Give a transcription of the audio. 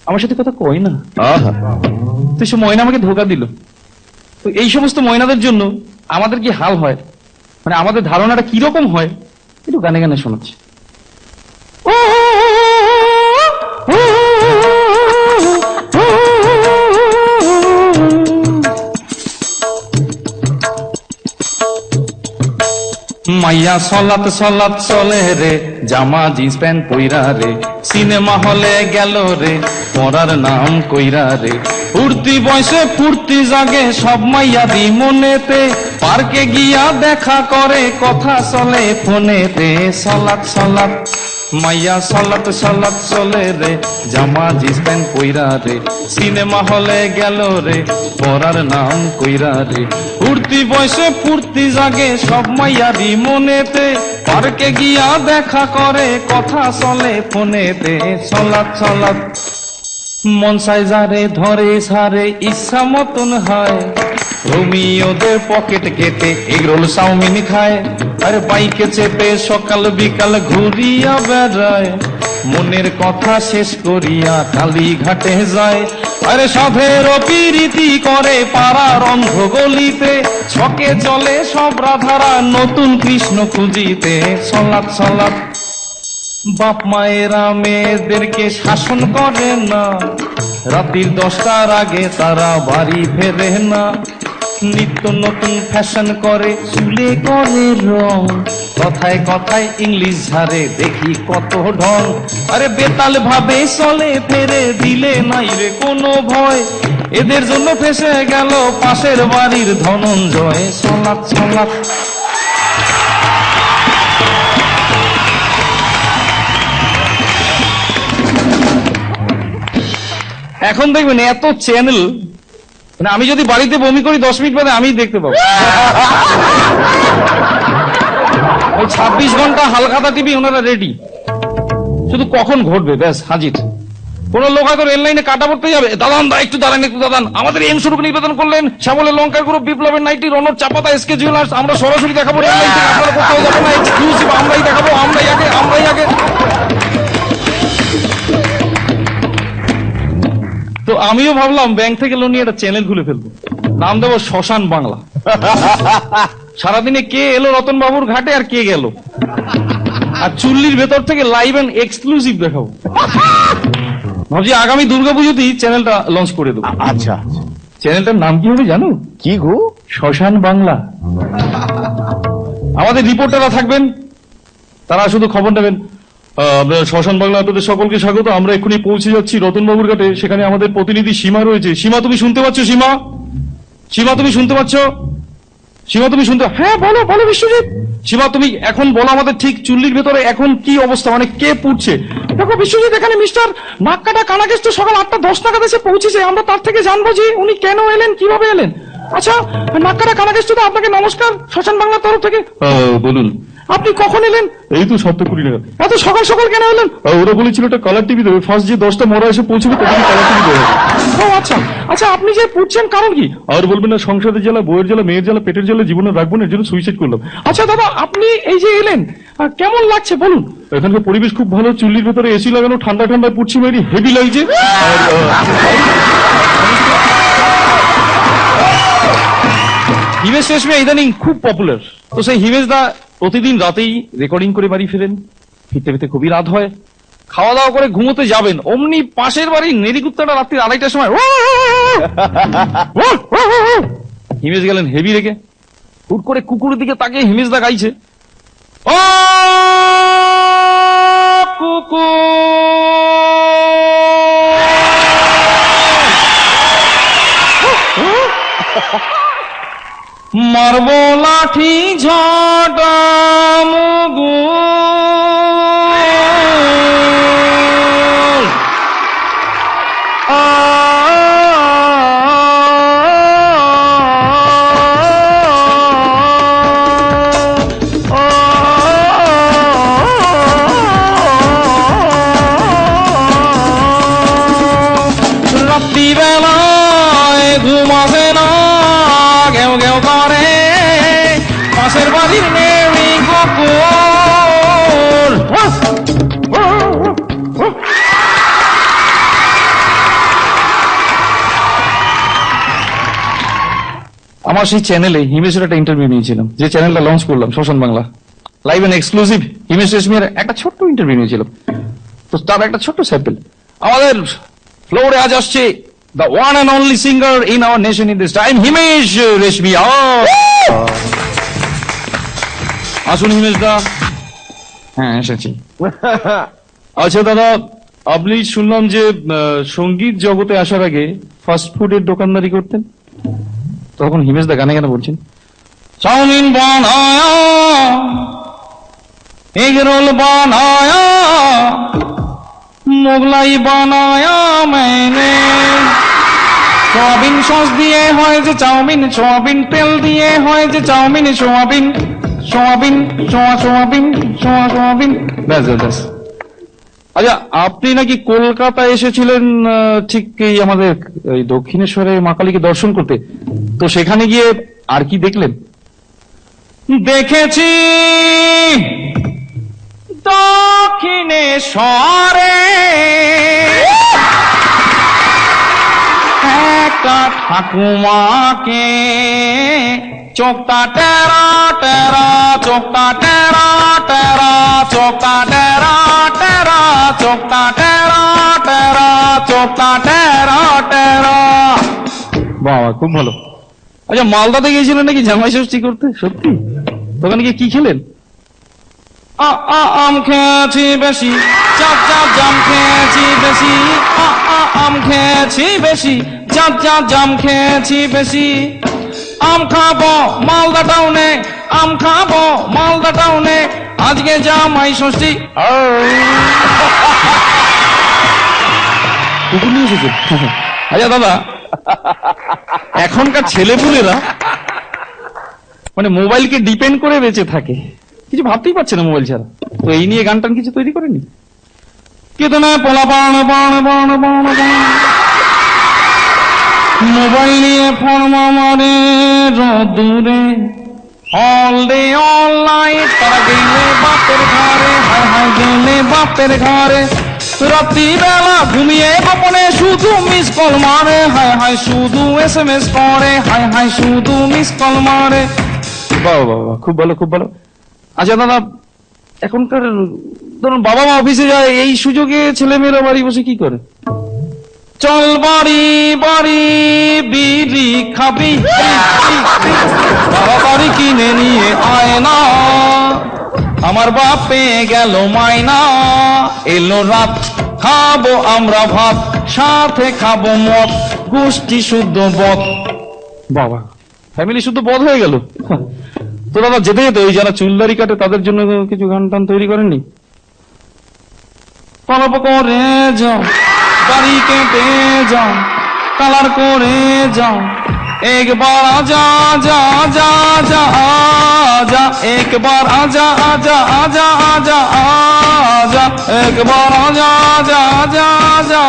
আমার সাথে কথা কয় না। তো সে ময়না আমাকে ধোকা দিল। তো এই সমস্ত ময়নাদের জন্য আমাদের কি হাল হয়, মানে আমাদের ধারণাটা কিরকম হয়, একটু গানে গানে শোনাচ্ছি। মাইয়া সলাত সলাত চলে রে, জামা জিন্স প্যান্ট পইরা রে, সিনেমা হলে গেল রে, পড়ার নাম কইরা রে। ফুর্তি বয়সে ফুর্তি জাগে সব মাইয়াদি মনেতে, পার্কে গিয়া দেখা করে কথা চলে ফোনেতে। সলাত সলাত মাইয়া সলাত সলাত চলে রে, জামা জিন্স প্যান্ট পইরা রে, সিনেমা হলে গেল রে, পড়ার নাম কইরা রে। ফুর্তি বয়সে ফুর্তি জাগে সব মাইয়াদি মনেতে, পার্কে গিয়া দেখা করে কথা চলে ফোনেতে। সলাত সলাত মন চায় যারে ধরে সারে ইচ্ছা মতন হয়, রোমিওদের পকেট কেটে এগরোল চাউমিন খায়, আর বাইকে চেপে সকাল বিকাল ঘুরিয়া বেড়ায়, মনের কথা শেষ করিয়া কালীঘাটে যায়। আরে সাধের পিরিতি করে পাড়ার অন্ধ গলিতে, ছকে চলে সব রাধারা নতুন কৃষ্ণ খুঁজিতে। সলাত সলাত বাপ মায়েরা মেয়েদেরকে শাসন করে না, রাত্রির 10টার আগে তারা বাড়ি ফেরে না, নিত্য নতুন ফ্যাশন করে চুলে করে রং, কথায় কথায় ইংলিশ ঝাড়ে দেখি কত ঢং। আরে বেতাল ভাবে চলে ফেরে দিলে নাই রে কোনো ভয়, এদের জন্য ফেসে গেল পাশের বাড়ির ধনঞ্জয়। সলাত সলাত এখন দেখবেন এত চ্যানেল, মানে আমি যদি বাড়িতে বমি করি 10 মিনিট বাদে আমি দেখতে পাবো। ওই 26 ঘন্টা হালখাতা টিভি ওনারা রেডি, শুধু কখন ঘটবে ব্যাস হাজির। কোন লোক হয়তো রেল লাইনে কাটা পড়তে যাবে, দাদান দা একটু দাঁড়ান একটু দাদান, আমাদের এম শুরু নিবেদন করলেন শ্যামলের লঙ্কা গ্রুপ, বিপ্লবের নাইটি, রনর চাপাতা, এসকে জুয়েলার্স, আমরা সরাসরি দেখাবো রেল লাইন থেকে, আপনারা কোথাও যাবো না, এক্সক্লুসিভ আমরাই দেখাবো, আমরাই আগে আমরাই আগে। তো আমিও ভাবলাম ব্যাংক থেকে লোন নিয়ে একটা চ্যানেল খুলে ফেলবো, নাম দেবো শ্মশান বাংলা। সারাদিনে কে এলো রতন বাবুর ঘাটে আর কে গেল, আর চুল্লির ভেতর থেকে লাইভ এন্ড এক্সক্লুসিভ দেখাবো। ভাবছি আগামী দুর্গাপুজোতেই চ্যানেলটা লঞ্চ করে দেবো। আচ্ছা, চ্যানেলটার নাম কি হবে জানো? কি গো? শ্মশান বাংলা। আমাদের রিপোর্টাররা থাকবেন, তারা শুধু খবর নেবেন। শ্মশান বাংলা আপনাদের সকলকে স্বাগত, আমরা এক্ষুনি পৌঁছে যাচ্ছি রতনবাবুর ঘাটে, সেখানে আমাদের প্রতিনিধি সীমা রয়েছে। সীমা তুমি শুনতে পাচ্ছ? সীমা, সীমা তুমি শুনতে পাচ্ছ? সীমা তুমি শুনতে, হ্যাঁ বলো বলো বিশ্বজিৎ। সীমা তুমি এখন বলো আমাদের ঠিক চুল্লির ভেতরে এখন কি অবস্থা, মানে কে পুড়ছে? দেখো বিশ্বজিৎ, এখানে মিস্টার নাককাটা কানাকেষ্ট সকাল 8:10 নাগাদ এসে পৌঁছেছে, আমরা তার থেকে জানবো যে উনি কেন এলেন, কিভাবে এলেন। আচ্ছা নাককাটা কানাকেষ্ট, আপনাকে নমস্কার শ্মশান বাংলার তরফ থেকে। বলুন আপনি কখন এলেন? এই তো 7:20 নাগাদ। এত সকাল সকাল কেন এলেন? ওরা বলেছিল একটা কালার টিভি দেবে, ফার্স্ট যে 10টা মরা এসে পৌঁছবে তখন কালার টিভি দেবে। ও আচ্ছা আচ্ছা, আপনি যে পুড়ছেন কারণ কি? আর বলবেন না, সংসারের জ্বালা, বইয়ের জ্বালা, মেয়ের জ্বালা, পেটের জ্বালা জীবনে রাখবো না, এর জন্য সুইসাইড করলাম। আচ্ছা দাদা, আপনি এই যে এলেন কেমন লাগছে বলুন? এখানকার পরিবেশ খুব ভালো, চুল্লির ভেতরে এসি লাগানো, ঠান্ডা ঠান্ডায় পুড়ছি, মেরি হেভি লাগছে। হিমেশ রেশমিয়া ইদানিং খুব পপুলার, তো সেই হিমেশ দা প্রতিদিন রাতেই রেকর্ডিং করে বাড়ি ফিরেন, ফিরতে ফিরতে খুবই রাত হয়, খাওয়া দাওয়া করে ঘুমোতে যাবেন, অমনি পাশের বাড়ির নেড়িকুত্তাটা রাত্রি 2:30টার সময় হিমেশ গেলেন হেভি রেখে, হুট করে কুকুরের দিকে তাকিয়ে হিমেশ দা গাইছে, ও কুকুর মারব লাঠি ঝটা মুগুর, রাত্রিবেলায় ঘুম আসে না, ঘেউ ঘেউ করে পাশের বাড়ির নেড়ি কুকুর। আমার সেই চ্যানেলে হিমেশের একটা ইন্টারভিউ নিয়েছিলাম, যে চ্যানেলটা লঞ্চ করলাম শোষণ Bangla, live and exclusive. Himesh রেশমিয়ার একটা ছোট্ট ইন্টারভিউ নিয়েছিলাম, তো তার একটা ছোট্ট স্যাম্পল। আমাদের ফ্লোরে আজ আসছে the one and only singer in our nation in this time, Himesh Reshammiya. আসুন হিমেশ দা। হ্যাঁ এসেছি। আচ্ছা দাদা, আপনি শুনলাম যে সঙ্গীত জগতে আসার আগে ফাস্ট ফুডের দোকানদারি করতেন, তখন হিমেশ দা গানে গানে বলছেন, চাউমিন বানায়া, এগ রোল বানায়া, মোগলাই বানায়া मैंने। সোয়াবিন সস দিয়ে হয় যে চাউমিন, সোয়াবিন তেল দিয়ে হয় যে chowmein, soybean soybean soybean soybean, ব্যাস ব্যাস। আচ্ছা, আপনি নাকি কলকাতা এসেছিলেন ঠিক এই আমাদের এই দক্ষিণেশ্বরে মা কালীকে দর্শন করতে, তো সেখানে গিয়ে আর কি দেখলেন? দেখেছি দক্ষিণেশ্বরে একটা ঠাকুমাকে, চোখটা টেরা টেরা, চোখটা টেরা টেরা, চোখটা টেরা টেরা, চোখটা টেরা টেরা, চোখটা টেরা টেরা। বাবা খুব ভালো। আচ্ছা, মালদাতে গিয়েছিলেন নাকি জামাই ষষ্ঠী করতে? সত্যি? ওখানে গিয়ে কি খেলেন? আম খেয়েছি বেশি, চাপ চাপ জাম খেয়েছি বেশি, আম খেয়েছি বেশি, চাপ চাপ জাম খেয়েছি বেশি। আম খাবো মালদা টাউনে, আম খাবো মালদা টাউনে, আজকে জামাই ষষ্ঠী। কুকুর নিয়ে এসেছে। আচ্ছা দাদা, এখনকার ছেলেপুলেরা মানে মোবাইলকে ডিপেন্ড করে বেঁচে থাকে, কিছু ভাবতেই পারছে না মোবাইল ছাড়া। তো এই নিয়ে গান টান কিছু তৈরি করেনি? কেতনা পোলা বান বান বান বান বান, মোবাইল নিয়ে ফোন মারে রোদুরে, অল ডে অল নাইট তারা গেলে বাপের ঘরে, হায় হায় গেলে বাপের ঘরে, রাত্রি বেলা ঘুমিয়ে গোপনে শুধু মিস কল মারে, হায় হায় শুধু SMS করে, হায় হায় শুধু মিস কল মারে। বাবা বাবা, খুব ভালো খুব ভালো। আচ্ছা দাদা, এখনকার ধরুন বাবা মা অফিসে যায়, এই সুযোগে ছেলেমেয়েরা বাড়ি বসে কি করে? চল বাড়ি বাড়ি বিড়ি খাবি, তাড়াতাড়ি কিনে নিয়ে আয় না, আমার বাপ পেয়ে গেল মাইনা, এলো রাত খাবো আমরা ভাত, সাথে খাবো মদ, গোষ্ঠী শুদ্ধ বদ। বাবা, ফ্যামিলি শুদ্ধ বদ হয়ে গেল। তো দাদা যেতে যেতে ওই যারা চুলদারি কাটে তাদের জন্য কিছু গান টান তৈরি করেননি? কলপ করে যাও, দাড়ি কেটে যাও, কালার করে যাও, একবার আজা আজা আজা আজা আজা, একবার আজা আজা আজা আজা আজা, একবার আজা আজা আজা আজা।